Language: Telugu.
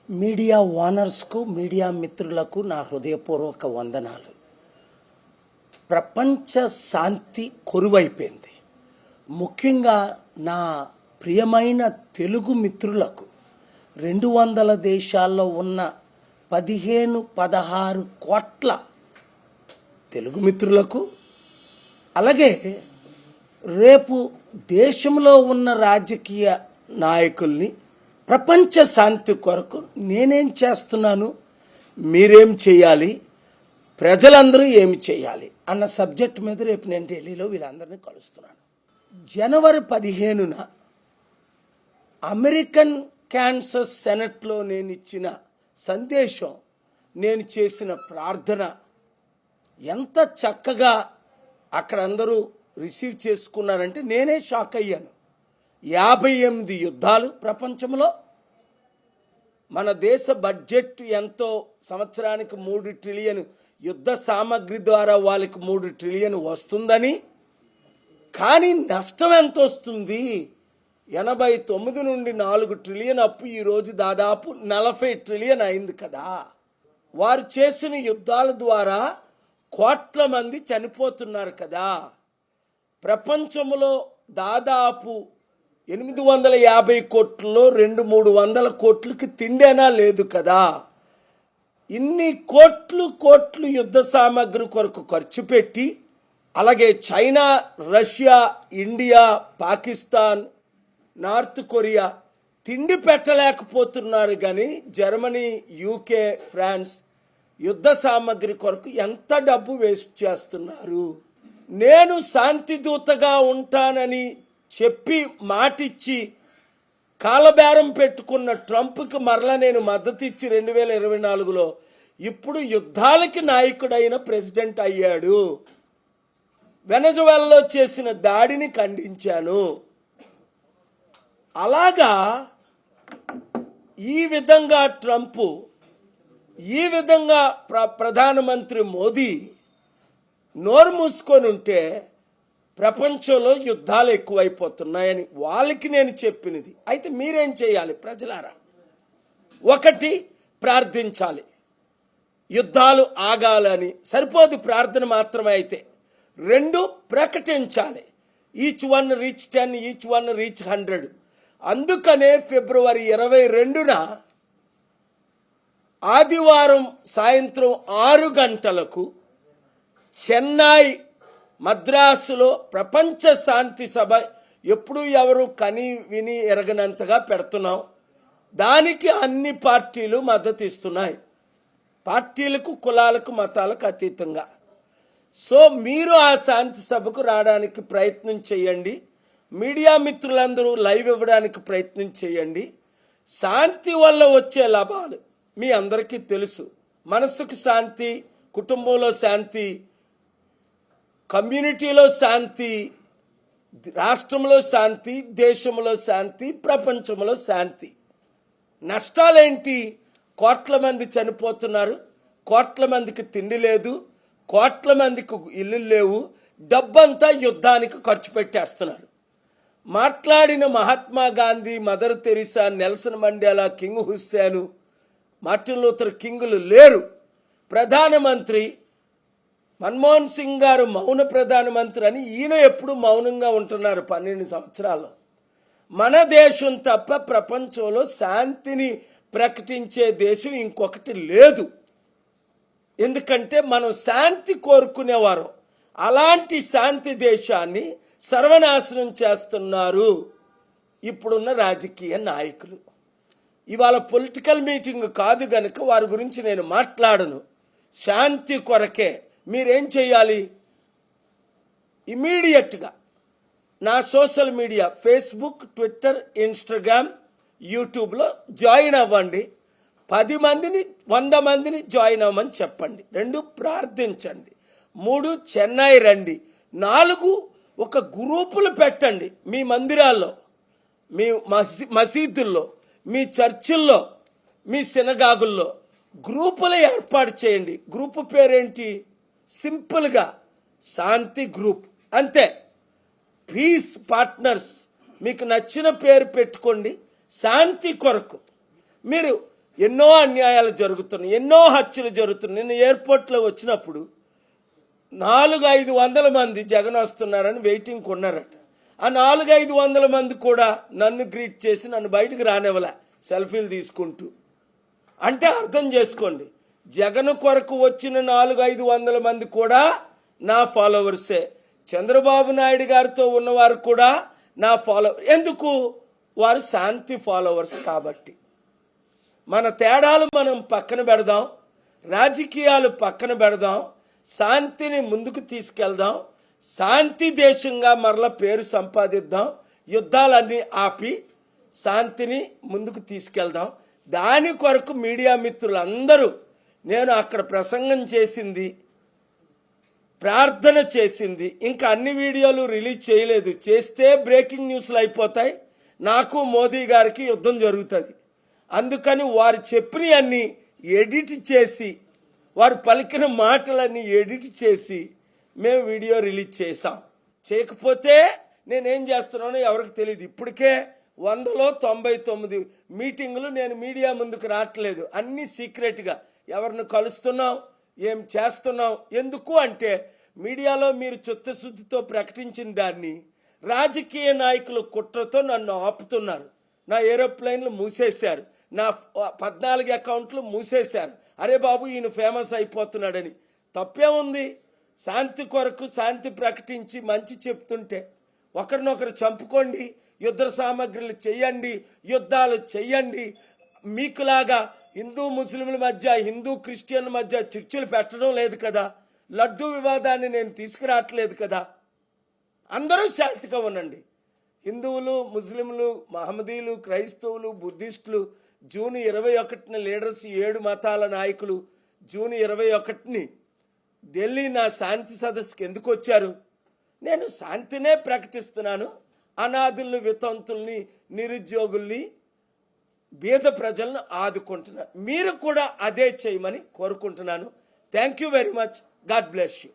మీడియా ఓనర్స్కు మీడియా మిత్రులకు నా హృదయపూర్వక వందనాలు. ప్రపంచ శాంతి కొరువైపోయింది. ముఖ్యంగా నా ప్రియమైన తెలుగు మిత్రులకు 200 దేశాల్లో ఉన్న 15-16 కోట్ల తెలుగు మిత్రులకు, అలాగే రేపు దేశంలో ఉన్న రాజకీయ నాయకుల్ని ప్రపంచ శాంతి కొరకు నేనేం చేస్తున్నాను, మీరేం చేయాలి, ప్రజలందరూ ఏమి చేయాలి అన్న సబ్జెక్ట్ మీద రేపు నేను ఢిల్లీలో వీళ్ళందరినీ కలుస్తున్నాను. జనవరి 15న అమెరికన్ క్యాన్సర్ సెనెట్లో నేను ఇచ్చిన సందేశం, నేను చేసిన ప్రార్థన ఎంత చక్కగా అక్కడ అందరూ రిసీవ్ చేసుకున్నారంటే నేనే షాక్ అయ్యాను. 58 యుద్ధాలు ప్రపంచంలో, మన దేశ బడ్జెట్ ఎంతో, సంవత్సరానికి 3 ట్రిలియన్ యుద్ధ సామగ్రి ద్వారా వాళ్ళకి 3 ట్రిలియన్ వస్తుందని, కానీ నష్టం ఎంత వస్తుంది? 89 నుండి 4 ట్రిలియన్ అప్పు ఈరోజు దాదాపు 40 ట్రిలియన్ అయింది కదా. వారు చేసిన యుద్ధాల ద్వారా కోట్ల మంది చనిపోతున్నారు కదా. ప్రపంచంలో దాదాపు 850 కోట్లలో 200-300 కోట్లకి తిండేనా లేదు కదా. ఇన్ని కోట్లు యుద్ధ సామగ్రి కొరకు ఖర్చు పెట్టి, అలాగే China, Russia, India, Pakistan, north Korea తిండి పెట్టలేకపోతున్నారు. కానీ జర్మనీ, యూకే, ఫ్రాన్స్ యుద్ధ సామగ్రి కొరకు ఎంత డబ్బు వేస్ట్ చేస్తున్నారు. నేను శాంతి దూతగా ఉంటానని చెప్పి మాటిచ్చి కాలబేరం పెట్టుకున్న ట్రంప్కి మరలా నేను మద్దతు ఇచ్చి 2024లో ఇప్పుడు యుద్ధాలకి నాయకుడైన ప్రెసిడెంట్ అయ్యాడు. వెనజువెలాలో చేసిన దాడిని ఖండించాను. అలాగా ఈ విధంగా ట్రంప్, ఈ విధంగా ప్రధానమంత్రి మోదీ నోరు మూసుకొని ఉంటే ప్రపంచంలో యుద్ధాలు ఎక్కువైపోతున్నాయని వాళ్ళకి నేను చెప్పినది. అయితే మీరేం చేయాలి ప్రజలారా? 1, ప్రార్థించాలి. యుద్ధాలు ఆగాలని సరిపోదు ప్రార్థన మాత్రమే. అయితే 2, ప్రకటించాలి. Each one reach 10, each one reach 100. అందుకనే ఫిబ్రవరి 22న ఆదివారం సాయంత్రం 6 గంటలకు చెన్నై, మద్రాసులో ప్రపంచ శాంతి సభ ఎప్పుడు ఎవరు కని విని ఎరగనంతగా పెడుతున్నాం. దానికి అన్ని పార్టీలు మద్దతు ఇస్తున్నాయి, పార్టీలకు, కులాలకు, మతాలకు అతీతంగా. సో మీరు ఆ శాంతి సభకు రావడానికి ప్రయత్నం చేయండి. మీడియా మిత్రులందరూ లైవ్ ఇవ్వడానికి ప్రయత్నం చేయండి. శాంతి వల్ల వచ్చే లాభాలు మీ అందరికీ తెలుసు. మనసుకు శాంతి, కుటుంబంలో శాంతి, కమ్యూనిటీలో శాంతి, రాష్ట్రంలో శాంతి, దేశంలో శాంతి, ప్రపంచంలో శాంతి. నష్టాలేంటి? కోట్ల మంది చనిపోతున్నారు, కోట్ల మందికి తిండి లేదు, కోట్ల మందికి ఇల్లు లేవు, డబ్బంతా యుద్ధానికి ఖర్చు పెట్టేస్తున్నారు. మాట్లాడిన Mahatma Gandhi, Mother Teresa, Nelson Mandela, King Hussein, Martin Luther కింగ్లు లేరు. ప్రధానమంత్రి మన్మోహన్ సింగ్ గారు మౌన ప్రధానమంత్రి అని, ఈయన ఎప్పుడు మౌనంగా ఉంటున్నారు 12 సంవత్సరాలు. మన దేశం తప్ప ప్రపంచంలో శాంతిని ప్రకటించే దేశం ఇంకొకటి లేదు. ఎందుకంటే మనం శాంతి కోరుకునేవారు. అలాంటి శాంతి దేశాన్ని సర్వనాశనం చేస్తున్నారు ఇప్పుడున్న రాజకీయ నాయకులు. ఇవాళ పొలిటికల్ మీటింగ్ కాదు గనుక వారి గురించి నేను మాట్లాడను. శాంతి కొరకే మీరేం చేయాలి? ఇమీడియట్గా నా social media Facebook, Twitter, Instagram, యూట్యూబ్లో జాయిన్ అవ్వండి. 10 మందిని, 100 మందిని జాయిన్ అవ్వమని చెప్పండి. 2, ప్రార్థించండి. 3, చెన్నై రండి. 4, ఒక గ్రూపులు పెట్టండి. మీ మందిరాల్లో, మీ మసీదుల్లో, మీ చర్చిల్లో, మీ సినగాగుల్లో గ్రూపులు ఏర్పాటు చేయండి. గ్రూపు పేరేంటి? సింపుల్గా శాంతి గ్రూప్, అంతే. పీస్ పార్ట్నర్స్, మీకు నచ్చిన పేరు పెట్టుకోండి. శాంతి కొరకు మీరు ఎన్నో అన్యాయాలు జరుగుతున్నాయి, ఎన్నో హత్యలు జరుగుతున్నాయి. నిన్న ఎయిర్పోర్ట్లో వచ్చినప్పుడు 400-500 మంది జగన్ వస్తున్నారని వెయిటింగ్ ఉన్నారట. ఆ 400-500 మంది కూడా నన్ను గ్రీట్ చేసి నన్ను బయటకు రానివ్వలే, సెల్ఫీలు తీసుకుంటూ. అంటే అర్థం చేసుకోండి, జగన్ కొరకు వచ్చిన 400-500 మంది కూడా నా ఫాలోవర్సే. చంద్రబాబు నాయుడు గారితో ఉన్నవారు కూడా నా ఫాలోవర్. ఎందుకు? వారు శాంతి ఫాలోవర్స్ కాబట్టి. మన తేడాలు మనం పక్కన పెడదాం, రాజకీయాలు పక్కన పెడదాం, శాంతిని ముందుకు తీసుకెళ్దాం, శాంతి దేశంగా మరల పేరు సంపాదిద్దాం, యుద్ధాలన్నీ ఆపి శాంతిని ముందుకు తీసుకెళ్దాం. దాని కొరకు మీడియా మిత్రులందరూ, నేను అక్కడ ప్రసంగం చేసింది, ప్రార్థన చేసింది, ఇంకా అన్ని వీడియోలు రిలీజ్ చేయలేదు. చేస్తే బ్రేకింగ్ న్యూస్లు అయిపోతాయి, నాకు మోదీ గారికి యుద్ధం జరుగుతుంది. అందుకని వారు చెప్పినవన్నీ ఎడిట్ చేసి, వారు పలికిన మాటలన్నీ ఎడిట్ చేసి మేము వీడియో రిలీజ్ చేశాం. చేయకపోతే నేనేం చేస్తున్నానో ఎవరికి తెలియదు. ఇప్పటికే 199 మీటింగులు నేను మీడియా ముందుకు రావట్లేదు, అన్నీ సీక్రెట్గా. ఎవరిని కలుస్తున్నాం, ఏం చేస్తున్నాం, ఎందుకు అంటే మీడియాలో మీరు చిత్తశుద్ధితో ప్రకటించిన దాన్ని రాజకీయ నాయకులు కుట్రతో నన్ను ఆపుతున్నారు. నా ఏరోప్లేన్లు మూసేశారు, నా 14 అకౌంట్లు మూసేశారు. అరే బాబు, ఈయన ఫేమస్ అయిపోతున్నాడని. తప్పే ఉంది? శాంతి కొరకు శాంతి ప్రకటించి మంచి చెప్తుంటే ఒకరినొకరు చంపుకోండి, యుద్ధ సామగ్రిలు చెయ్యండి, యుద్ధాలు చెయ్యండి. మీకులాగా హిందూ ముస్లింల మధ్య, హిందూ క్రిస్టియన్ల మధ్య చర్చలు పెట్టడం లేదు కదా. లడ్డూ వివాదాన్ని నేను తీసుకురావట్లేదు కదా. అందరూ శాంతిగా ఉండండి. హిందువులు, ముస్లింలు, మహమ్మదీలు, క్రైస్తవులు, బుద్ధిస్టులు జూన్ 21న లీడర్స్ 7 మతాల నాయకులు జూన్ 21ని ఢిల్లీ నా శాంతి సదస్సుకి ఎందుకు వచ్చారు? నేను శాంతినే ప్రకటిస్తున్నాను. అనాథుల్ని, వితంతుల్ని, నిరుద్యోగుల్ని, బీద ప్రజలను ఆదుకుంటున్నాను. మీరు కూడా అదే చేయమని కోరుకుంటున్నాను. Thank you very much. God bless you.